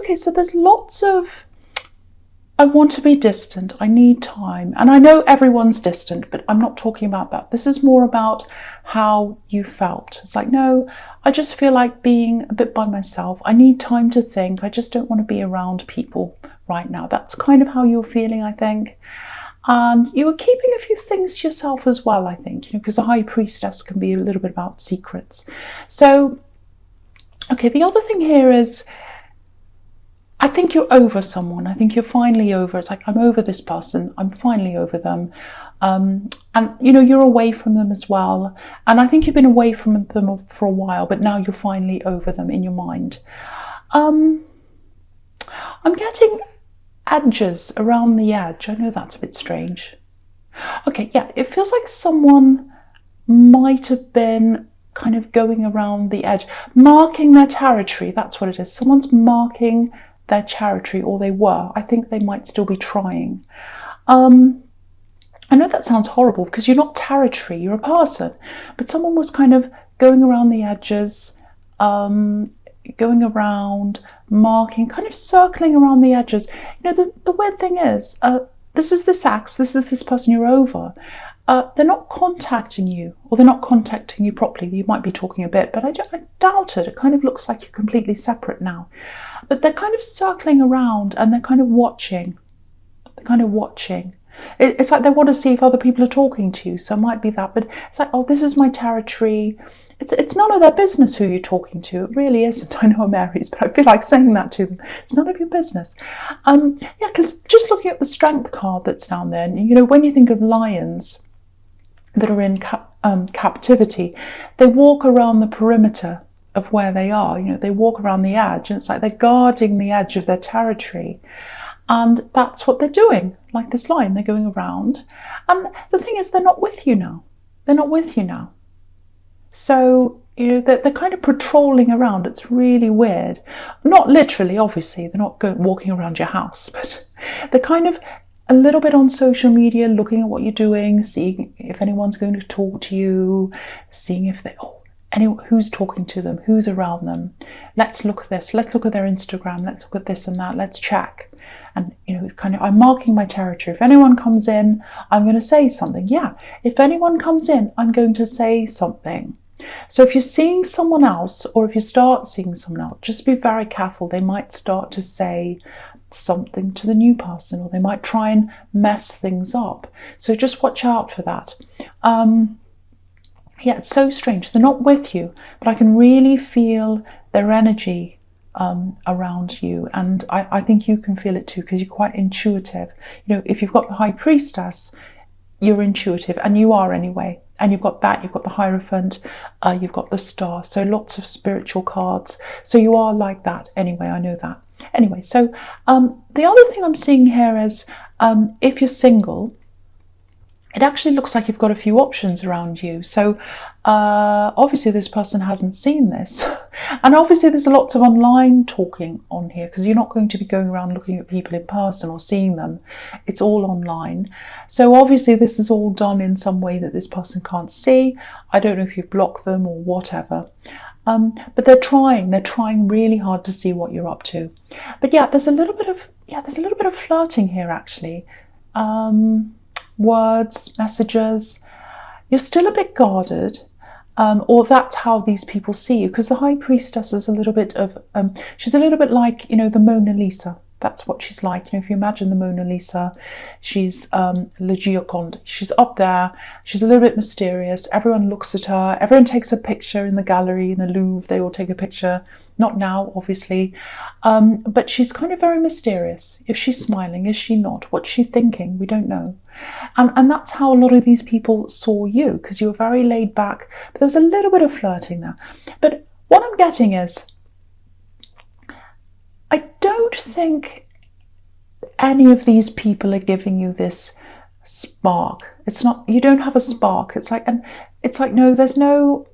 okay, so there's lots of, I want to be distant, I need time. And I know everyone's distant, but I'm not talking about that. This is more about how you felt. It's like, no, I just feel like being a bit by myself. I need time to think. I just don't want to be around people right now. That's kind of how you're feeling, I think. And you were keeping a few things to yourself as well, I think, because the High Priestess can be a little bit about secrets. So, okay, the other thing here is, I think you're over someone. I think you're finally over. It's like, I'm over this person. I'm finally over them. And, you're away from them as well. And I think you've been away from them for a while, but now you're finally over them in your mind. I'm getting edges around the edge. I know that's a bit strange. Okay, yeah, it feels like someone might have been kind of going around the edge, marking their territory. That's what it is. Someone's marking their territory, or they were. I think they might still be trying. I know that sounds horrible because you're not territory, you're a person, but someone was kind of going around the edges, going around, marking, kind of circling around the edges. The weird thing is, this is this ex, this is this person you're over. They're not contacting you, or they're not contacting you properly. You might be talking a bit, but I doubt it. It kind of looks like you're completely separate now. But they're kind of circling around and they're kind of watching. They're kind of watching. It's like they want to see if other people are talking to you. So it might be that. But it's like, oh, this is my territory. It's none of their business who you're talking to. It really isn't. I know I'm Aries, but I feel like saying that to them. It's none of your business. Yeah, because just looking at the strength card that's down there, and, when you think of lions that are in captivity, they walk around the perimeter of where they are. They walk around the edge, and it's like they're guarding the edge of their territory. And that's what they're doing. Like this lion, they're going around. And the thing is, they're not with you now. They're not with you now. So, they're kind of patrolling around. It's really weird. Not literally, obviously. They're not walking around your house, but they're kind of a little bit on social media, looking at what you're doing, seeing if anyone's going to talk to you, seeing if who's talking to them, who's around them. Let's look at this. Let's look at their Instagram. Let's look at this and that. Let's check. And, I'm marking my territory. If anyone comes in, I'm going to say something. Yeah, if anyone comes in, I'm going to say something. So if you're seeing someone else, or if you start seeing someone else, just be very careful. They might start to say something to the new person, or they might try and mess things up. So just watch out for that. Yeah, it's so strange. They're not with you, but I can really feel their energy around you, and I think you can feel it too, because you're quite intuitive. If you've got the High Priestess, you're intuitive, and you are anyway. And you've got that, you've got the Hierophant, you've got the Star, so lots of spiritual cards. So you are like that anyway, I know that. Anyway, so the other thing I'm seeing here is, if you're single, it actually looks like you've got a few options around you. So obviously this person hasn't seen this. And obviously there's lots of online talking on here, because you're not going to be going around looking at people in person or seeing them. It's all online. So obviously this is all done in some way that this person can't see. I don't know if you block them or whatever. But they're trying really hard to see what you're up to. But yeah, there's a little bit of flirting here, actually. Words, messages. You're still a bit guarded, or that's how these people see you, because the High Priestess is a little bit of, she's a little bit like, the Mona Lisa. That's what she's like. If you imagine the Mona Lisa, she's La Gioconda. She's up there. She's a little bit mysterious. Everyone looks at her. Everyone takes a picture in the gallery, in the Louvre. They all take a picture. Not now, obviously. But she's kind of very mysterious. Is she smiling? Is she not? What's she thinking? We don't know. And that's how a lot of these people saw you, because you were very laid back. But there was a little bit of flirting there. But what I'm getting is, I don't think any of these people are giving you this spark. It's not, you don't have a spark. It's like, no, there's no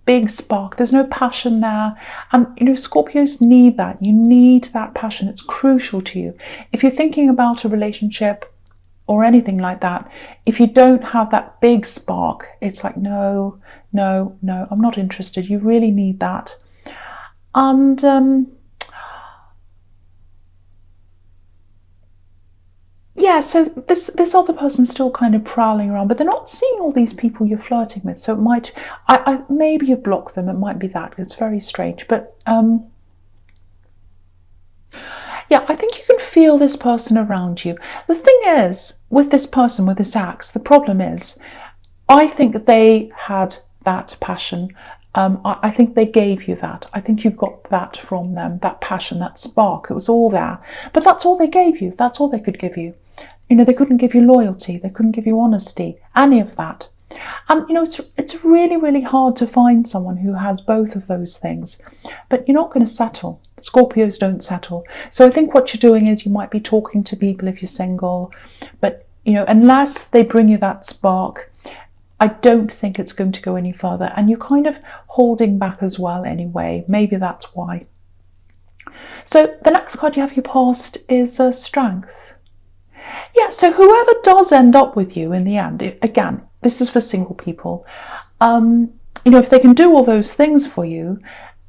big spark. There's no passion there. And, Scorpios need that. You need that passion. It's crucial to you. If you're thinking about a relationship or anything like that, if you don't have that big spark, it's like, no, I'm not interested. You really need that. And, yeah, so this other person's still kind of prowling around, but they're not seeing all these people you're flirting with. So it might, maybe you've blocked them. It might be that. It's very strange, but yeah, I think you can feel this person around you. The thing is, with this person, with this axe, the problem is, I think they had that passion. I think they gave you that. I think you got that from them, that passion, that spark. It was all there. But that's all they gave you. That's all they could give you. You know, they couldn't give you loyalty. They couldn't give you honesty, any of that. And, you know, it's really, really hard to find someone who has both of those things. But you're not going to settle. Scorpios don't settle. So I think what you're doing is you might be talking to people if you're single. But, you know, unless they bring you that spark, I don't think it's going to go any further. And you're kind of holding back as well anyway. Maybe that's why. So the next card you have your past is Strength. Yeah, so whoever does end up with you in the end, again, this is for single people. You know, if they can do all those things for you,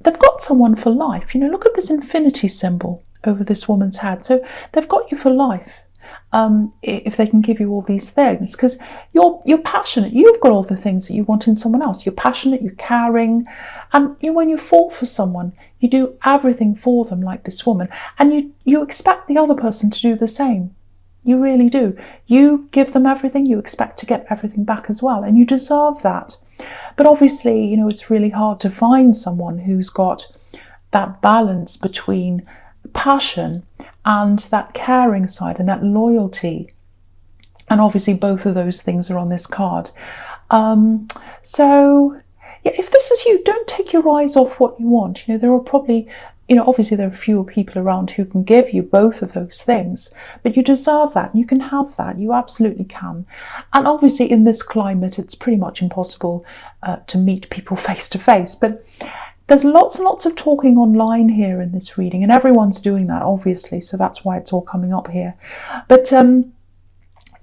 they've got someone for life. You know, look at this infinity symbol over this woman's head. So they've got you for life. If they can give you all these things, because you're passionate, you've got all the things that you want in someone else. You're passionate, you're caring, and when you fall for someone, you do everything for them, like this woman, and you expect the other person to do the same. You really do. You give them everything, you expect to get everything back as well, and you deserve that. But obviously, you know, it's really hard to find someone who's got that balance between passion and that caring side and that loyalty. And obviously both of those things are on this card. So yeah, if this is you, don't take your eyes off what you want. You know, there are probably, you know, obviously there are fewer people around who can give you both of those things, but you deserve that. You can have that. You absolutely can. And obviously in this climate, it's pretty much impossible to meet people face to face, but there's lots and lots of talking online here in this reading, and everyone's doing that, obviously, so that's why it's all coming up here. But even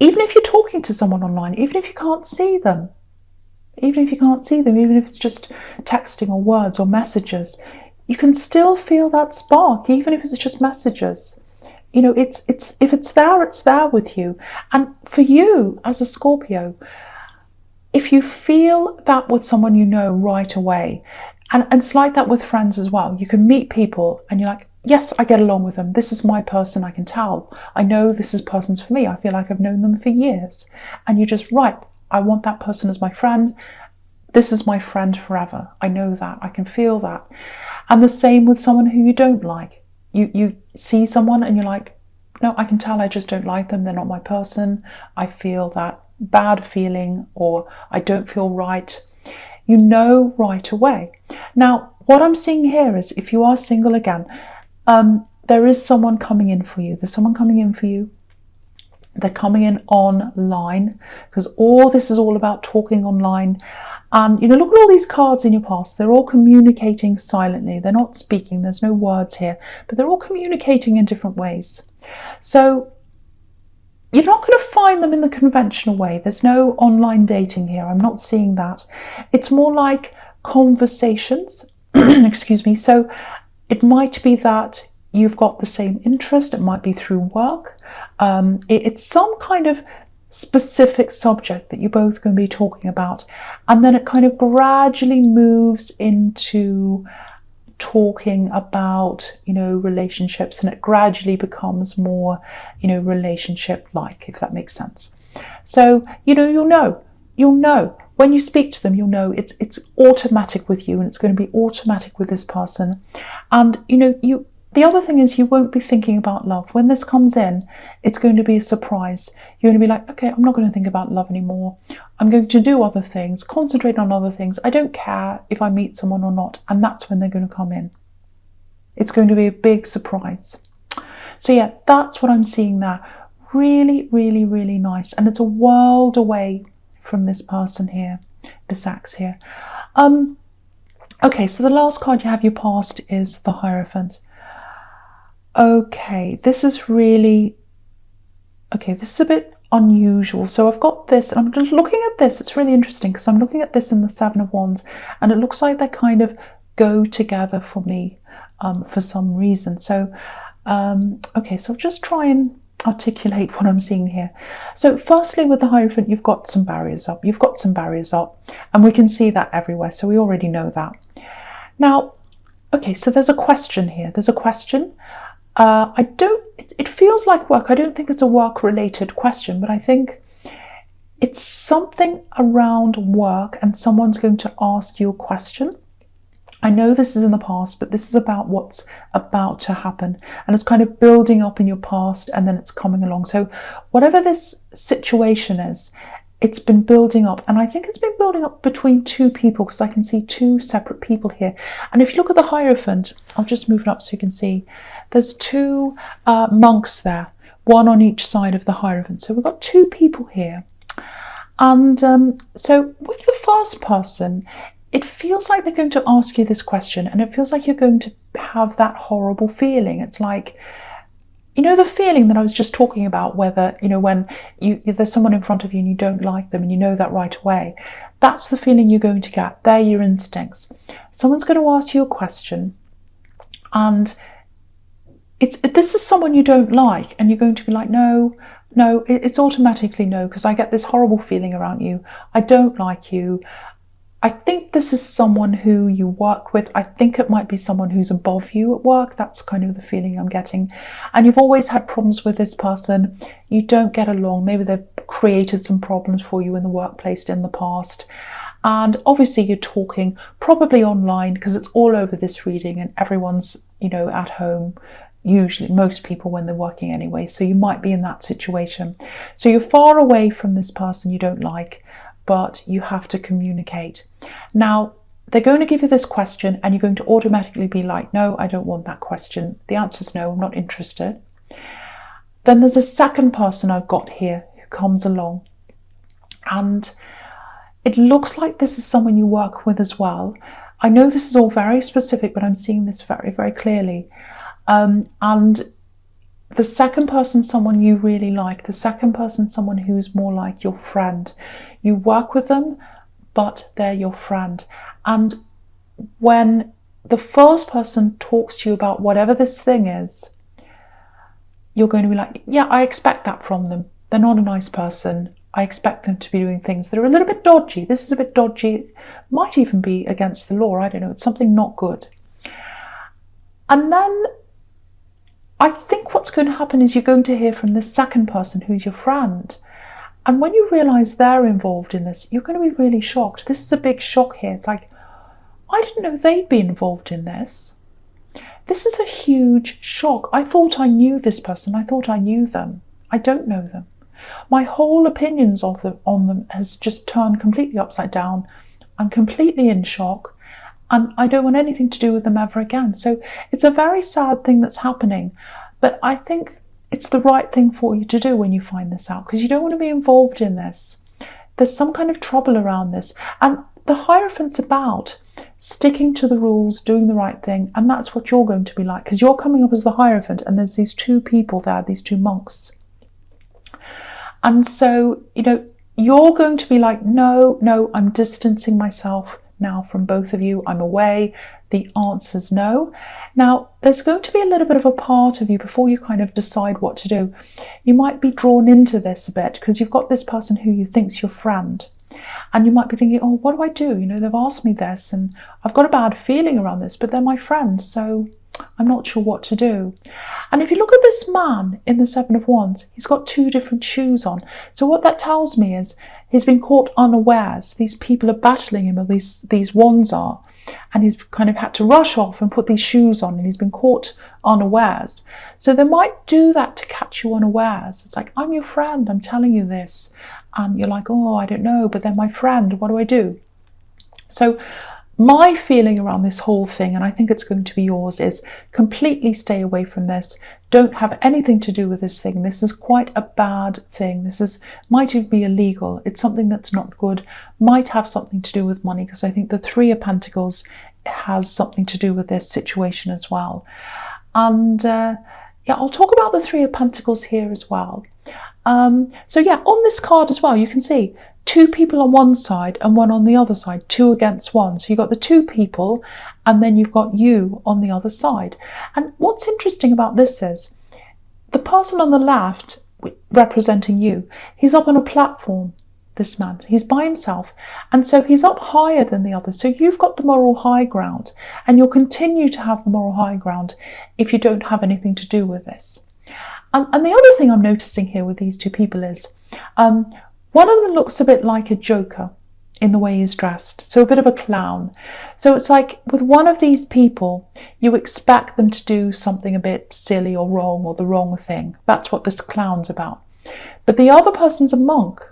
if you're talking to someone online, even if you can't see them, even if it's just texting or words or messages, you can still feel that spark, even if it's just messages. You know, it's if it's there with you. And for you, as a Scorpio, if you feel that with someone you know right away, and it's like that with friends as well. You can meet people and you're like, yes, I get along with them. This is my person, I can tell. I know this is person's for me. I feel like I've known them for years. And you're just, right, I want that person as my friend. This is my friend forever. I know that. I can feel that. And the same with someone who you don't like. You see someone and you're like, no, I can tell I just don't like them. They're not my person. I feel that bad feeling, or I don't feel right. You know right away. Now, what I'm seeing here is, if you are single again, there is someone coming in for you. There's someone coming in for you. They're coming in online, because all this is all about talking online. And, you know, look at all these cards in your past. They're all communicating silently. They're not speaking. There's no words here, but they're all communicating in different ways. So you're not going to find them in the conventional way. There's no online dating here. I'm not seeing that. It's more like conversations. Excuse me. So it might be that you've got the same interest. It might be through work. It's some kind of specific subject that you're both going to be talking about. And then it kind of gradually moves into talking about, you know, relationships, and it gradually becomes more, you know, relationship like, if that makes sense. So, you know, you'll know when you speak to them, you'll know it's automatic with you, and it's going to be automatic with this person. And, you know, the other thing is, you won't be thinking about love. When this comes in, it's going to be a surprise. You're going to be like, okay, I'm not going to think about love anymore. I'm going to do other things, concentrate on other things. I don't care if I meet someone or not. And that's when they're going to come in. It's going to be a big surprise. So yeah, that's what I'm seeing there. Really, really, really nice. And it's a world away from this person here, this axe here. Okay, so the last card you have your past is the Hierophant. Okay, this is really, okay, this is a bit unusual. So I've got this, and I'm just looking at this. It's really interesting because I'm looking at this in the Seven of Wands, and it looks like they kind of go together for me for some reason. So, okay, so I'll just try and articulate what I'm seeing here. So firstly, with the Hierophant, you've got some barriers up. You've got some barriers up, and we can see that everywhere. So we already know that. Now, okay, so there's a question here. There's a question. It feels like work. I don't think it's a work-related question, but I think it's something around work, and someone's going to ask you a question. I know this is in the past, but this is about what's about to happen, and it's kind of building up in your past, and then it's coming along. So whatever this situation is, it's been building up, and I think it's been building up between two people, because I can see two separate people here. And if you look at the Hierophant, I'll just move it up so you can see, there's two monks there, one on each side of the Hierophant. So we've got two people here. And so with the first person, it feels like they're going to ask you this question, and it feels like you're going to have that horrible feeling. It's like, you know, the feeling that I was just talking about, whether, you know, when there's someone in front of you and you don't like them and you know that right away. That's the feeling you're going to get. They're your instincts. Someone's going to ask you a question, and this is someone you don't like, and you're going to be like, no, it's automatically no, because I get this horrible feeling around you. I don't like you. I think this is someone who you work with. I think it might be someone who's above you at work. That's kind of the feeling I'm getting. And you've always had problems with this person. You don't get along. Maybe they've created some problems for you in the workplace in the past. And obviously you're talking probably online, because it's all over this reading, and everyone's, you know, at home. Usually, most people when they're working anyway. So you might be in that situation. So you're far away from this person you don't like, but you have to communicate. Now, they're going to give you this question, and you're going to automatically be like, no, I don't want that question. The answer's no, I'm not interested. Then there's a second person I've got here who comes along, and it looks like this is someone you work with as well. I know this is all very specific, but I'm seeing this very, very clearly. And the second person, someone you really like. The second person, someone who's more like your friend. You work with them, but they're your friend. And when the first person talks to you about whatever this thing is, you're going to be like, yeah, I expect that from them. They're not a nice person. I expect them to be doing things that are a little bit dodgy. This is a bit dodgy. Might even be against the law. I don't know. It's something not good. And then I think what's going to happen is you're going to hear from this second person who's your friend. And when you realise they're involved in this, you're going to be really shocked. This is a big shock here. It's like, I didn't know they'd be involved in this. This is a huge shock. I thought I knew this person. I thought I knew them. I don't know them. My whole opinions on them has just turned completely upside down. I'm completely in shock. And I don't want anything to do with them ever again. So it's a very sad thing that's happening. But I think it's the right thing for you to do when you find this out, because you don't want to be involved in this. There's some kind of trouble around this. And the Hierophant's about sticking to the rules, doing the right thing. And that's what you're going to be like, because you're coming up as the Hierophant, and there's these two people there, these two monks. And so, you know, you're going to be like, no, I'm distancing myself now from both of you. I'm away. The answer's no. Now, there's going to be a little bit of a part of you before you kind of decide what to do. You might be drawn into this a bit, because you've got this person who you think's your friend. And you might be thinking, oh, what do I do? You know, they've asked me this, and I've got a bad feeling around this, but they're my friends, so I'm not sure what to do. And if you look at this man in the Seven of Wands, he's got two different shoes on. So what that tells me is he's been caught unawares. These people are battling him, or these wands are, and he's kind of had to rush off and put these shoes on, and he's been caught unawares. So they might do that to catch you unawares. It's like, I'm your friend, I'm telling you this. And you're like, oh, I don't know, but they're my friend, what do I do? So my feeling around this whole thing, and I think it's going to be yours, is completely stay away from this. Don't have anything to do with this thing. This is quite a bad thing. Might even be illegal. It's something that's not good. Might have something to do with money, because I think the Three of Pentacles has something to do with this situation as well. And yeah, I'll talk about the Three of Pentacles here as well. So yeah, on this card as well, you can see two people on one side and one on the other side, two against one. So you've got the two people, and then you've got you on the other side. And what's interesting about this is the person on the left, representing you, he's up on a platform, this man. He's by himself. And so he's up higher than the others. So you've got the moral high ground. And you'll continue to have the moral high ground if you don't have anything to do with this. And the other thing I'm noticing here with these two people is one of them looks a bit like a joker in the way he's dressed, so a bit of a clown. So it's like with one of these people, you expect them to do something a bit silly or wrong or the wrong thing. That's what this clown's about. But the other person's a monk.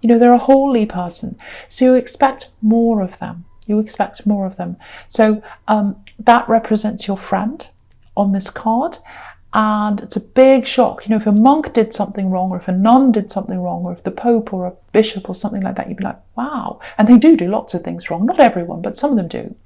You know, they're a holy person. So you expect more of them. You expect more of them. So that represents your friend on this card. And it's a big shock. You know, if a monk did something wrong, or if a nun did something wrong, or if the Pope or a bishop or something like that, you'd be like, wow. And they do lots of things wrong. Not everyone, but some of them do.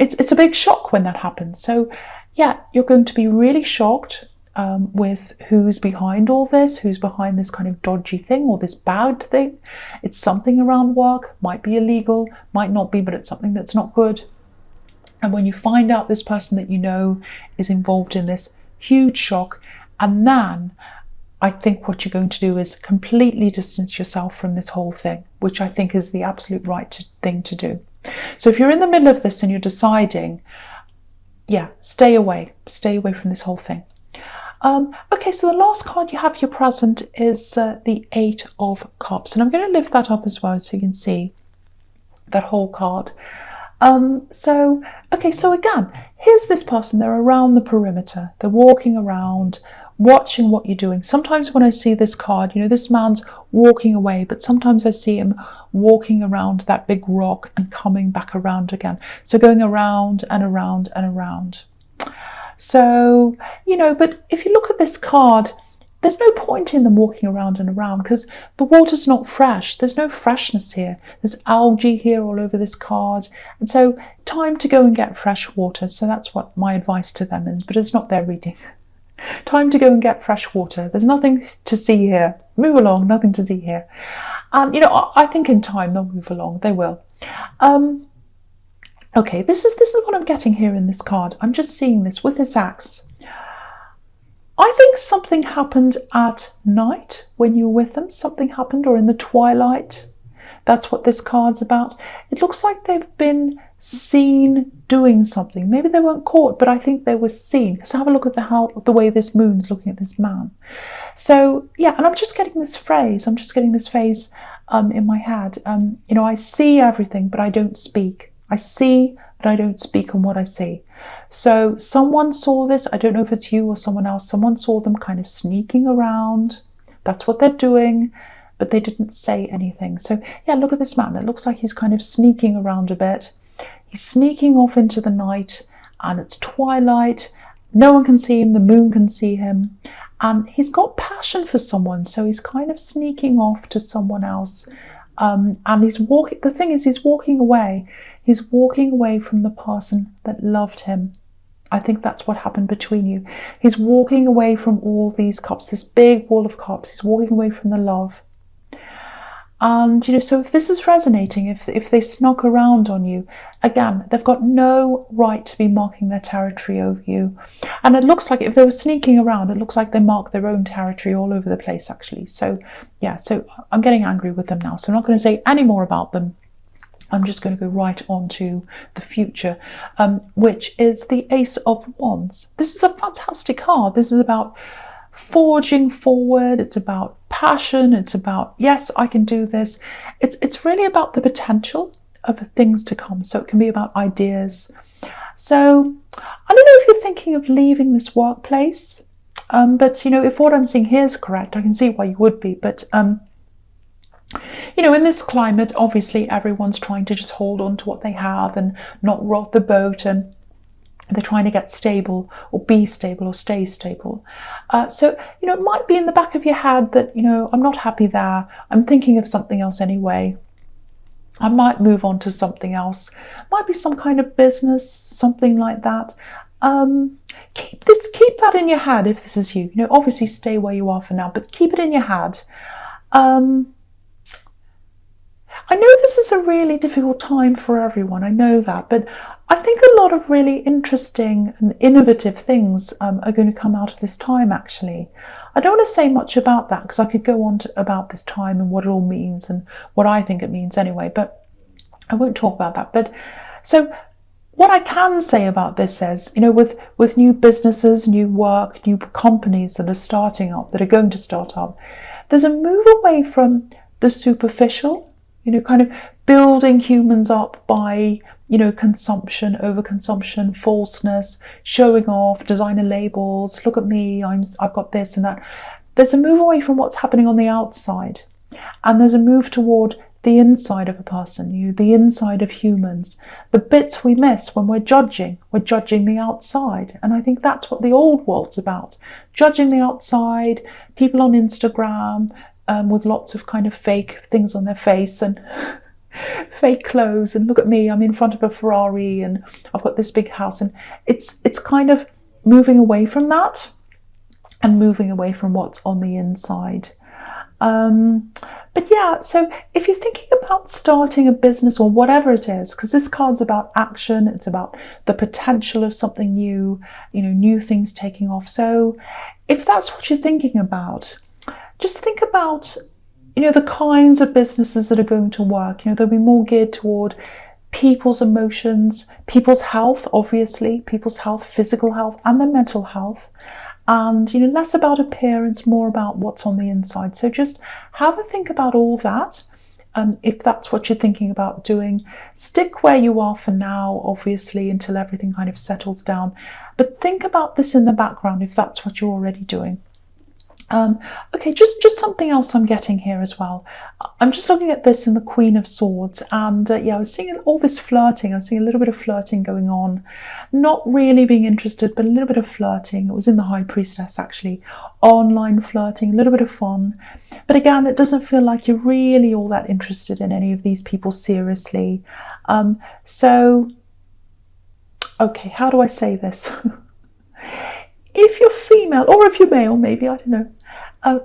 It's a big shock when that happens. So yeah, you're going to be really shocked with who's behind all this, who's behind this kind of dodgy thing or this bad thing. It's something around work, might be illegal, might not be, but it's something that's not good. And when you find out this person that you know is involved in this, huge shock. And then I think what you're going to do is completely distance yourself from this whole thing, which I think is the absolute right thing to do. So if you're in the middle of this and you're deciding, yeah, stay away from this whole thing. Okay, so the last card you have, your present, is the 8 of Cups. And I'm going to lift that up as well so you can see that whole card. So again, here's this person. They're around the perimeter. They're walking around, watching what you're doing. Sometimes when I see this card, you know, this man's walking away, but sometimes I see him walking around that big rock and coming back around again. So going around and around and around. So, you know, but if you look at this card, there's no point in them walking around and around because the water's not fresh. There's no freshness here. There's algae here all over this card. And so time to go and get fresh water. So that's what my advice to them is, but it's not their reading. Time to go and get fresh water. There's nothing to see here. Move along, nothing to see here. And, you know, I think in time they'll move along. They will. Okay, this is what I'm getting here in this card. I'm just seeing this with this axe. I think something happened at night when you were with them. Something happened, or in the twilight. That's what this card's about. It looks like they've been seen doing something. Maybe they weren't caught, but I think they were seen. Because have a look at the way this moon's looking at this man. So yeah, and I'm just getting this phrase. In my head. You know, I see everything, but I don't speak. I see, but I don't speak on what I see. So someone saw this. I don't know if it's you or someone else. Someone saw them kind of sneaking around. That's what they're doing, but they didn't say anything. So yeah, look at this man. It looks like he's kind of sneaking around a bit. He's sneaking off into the night, and it's twilight. No one can see him. The moon can see him. And he's got passion for someone. So he's kind of sneaking off to someone else. And he's walking. The thing is, he's walking away. He's walking away from the person that loved him. I think that's what happened between you. He's walking away from all these cups, this big wall of cups. He's walking away from the love. And, you know, so if this is resonating, if they snuck around on you, again, they've got no right to be marking their territory over you. And it looks like if they were sneaking around, it looks like they mark their own territory all over the place, actually. So, yeah, so I'm getting angry with them now. So I'm not going to say any more about them. I'm just going to go right on to the future, which is the Ace of Wands. This is a fantastic card. This is about forging forward. It's about passion. It's about, yes, I can do this. It's really about the potential of things to come. So it can be about ideas. So I don't know if you're thinking of leaving this workplace, but, you know, if what I'm seeing here is correct, I can see why you would be. But you know, in this climate, obviously everyone's trying to just hold on to what they have and not rock the boat, and they're trying to get stable or be stable or stay stable. So, you know, it might be in the back of your head that, you know, I'm not happy there. I'm thinking of something else anyway. I might move on to something else. Might be some kind of business, something like that. Keep that in your head if this is you. You know, obviously stay where you are for now, but keep it in your head. I know this is a really difficult time for everyone. I know that, but I think a lot of really interesting and innovative things are going to come out of this time, actually. I don't want to say much about that because I could go on about this time and what it all means and what I think it means anyway, but I won't talk about that. But so what I can say about this is, with new businesses, new work, new companies that are starting up, that are going to start up, there's a move away from the superficial, kind of building humans up by, consumption, overconsumption, falseness, showing off, designer labels, look at me, I've got this and that. There's a move away from what's happening on the outside, and there's a move toward the inside of a person, the inside of humans, the bits we miss when we're judging the outside. And I think that's what the old world's about, judging the outside, people on Instagram with lots of kind of fake things on their face and fake clothes, and look at me, I'm in front of a Ferrari and I've got this big house. And it's kind of moving away from that and moving away from what's on the inside. But yeah, so if you're thinking about starting a business or whatever it is, because this card's about action, it's about the potential of something new, new things taking off. So if that's what you're thinking about, just think about, the kinds of businesses that are going to work. They'll be more geared toward people's emotions, people's health, obviously, people's health, physical health and their mental health. And less about appearance, more about what's on the inside. So just have a think about all that. If that's what you're thinking about doing, stick where you are for now, obviously, until everything kind of settles down. But think about this in the background if that's what you're already doing. Okay, just something else I'm getting here as well. I'm just looking at this in the Queen of Swords, and I was seeing all this flirting. I was seeing a little bit of flirting going on, not really being interested, but a little bit of flirting. It was in the High Priestess, actually, online flirting, a little bit of fun. But again, it doesn't feel like you're really all that interested in any of these people seriously. So, okay, how do I say this? If you're female, or if you're male, maybe, I don't know,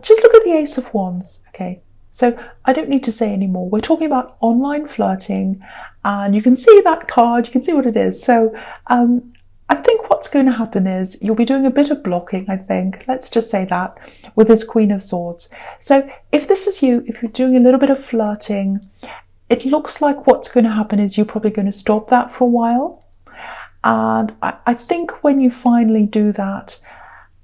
just look at the Ace of Wands, okay? So I don't need to say any more. We're talking about online flirting, and you can see that card, you can see what it is. So I think what's going to happen is you'll be doing a bit of blocking, I think. Let's just say that, with this Queen of Swords. So if this is you, if you're doing a little bit of flirting, it looks like what's going to happen is you're probably going to stop that for a while. And I think when you finally do that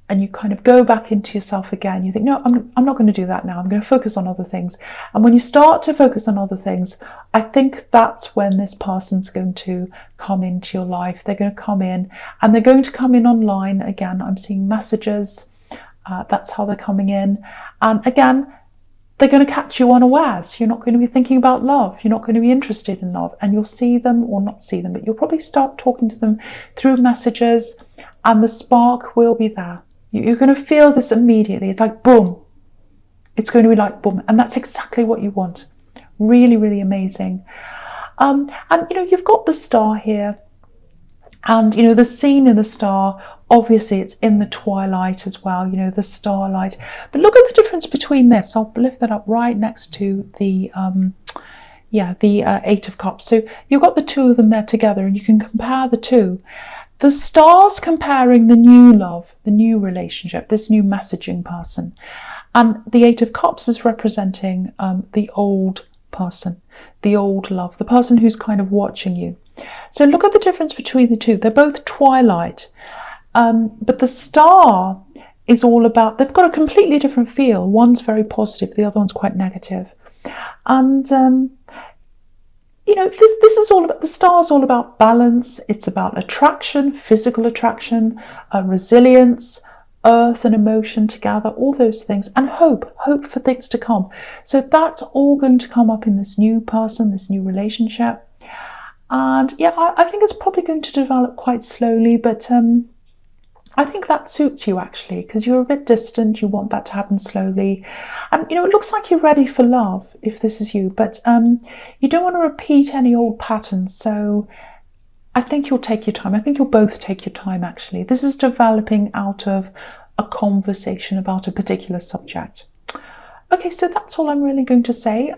and you kind of go back into yourself again, you think, no, I'm not going to do that now. I'm going to focus on other things. And when you start to focus on other things, I think that's when this person's going to come into your life. They're going to come in, and they're going to come in online. Again, I'm seeing messages. That's how they're coming in. And again, they're going to catch you unawares. You're not going to be thinking about love. You're not going to be interested in love. And you'll see them, or not see them, but you'll probably start talking to them through messages, and the spark will be there. You're going to feel this immediately. It's like boom. It's going to be like boom. And that's exactly what you want. Really, really amazing. And you've got the star here. And the scene in the star, obviously it's in the twilight as well, the starlight. But look at the difference between this. I'll lift that up right next to the Eight of Cups. So you've got the two of them there together, and you can compare the two. The star's comparing the new love, the new relationship, this new messaging person. And the Eight of Cups is representing the old person, the old love, the person who's kind of watching you. So look at the difference between the two. They're both twilight. But the star is all about, they've got a completely different feel. One's very positive, the other one's quite negative. And, this is all about, the star's all about balance. It's about attraction, physical attraction, resilience, earth and emotion together, all those things, and hope for things to come. So that's all going to come up in this new person, this new relationship. And yeah, I think it's probably going to develop quite slowly, but I think that suits you actually, because you're a bit distant, you want that to happen slowly. And it looks like you're ready for love if this is you, but you don't want to repeat any old patterns. So I think you'll take your time. I think you'll both take your time actually. This is developing out of a conversation about a particular subject. Okay, so that's all I'm really going to say.